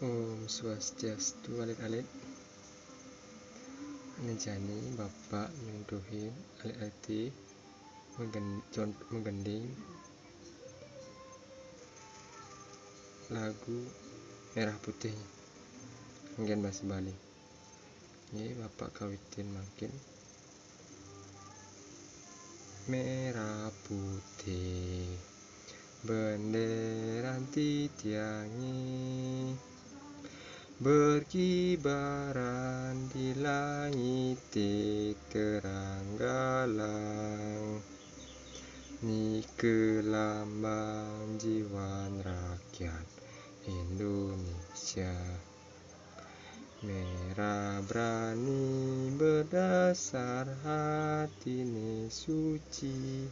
Om Swastiastu alit-alit. Nejani Bapak nyunduhin alit-aliti menggending lagu merah putih mungkin bahasa Bali. Ini Bapak kawitin makin merah putih bendera titiangi berkibaran di langit terang-galang, nike lambang jiwa rakyat Indonesia. Merah berani berdasar hati ini suci,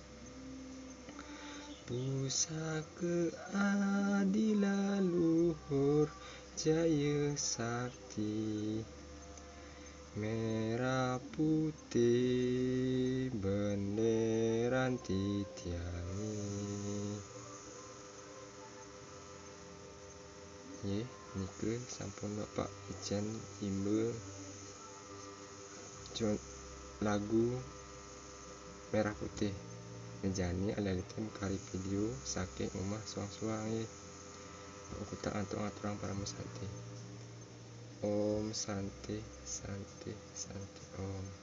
pusaka keadilan luhur jaya sakti. Merah putih bendera titiangi. Nike sampun Bapak ijen imbel lagu merah putih. Nejani alalitin kari video saking omah suang-suang kita antung-aturang para mesanti. Om Santi Santi Santi Om.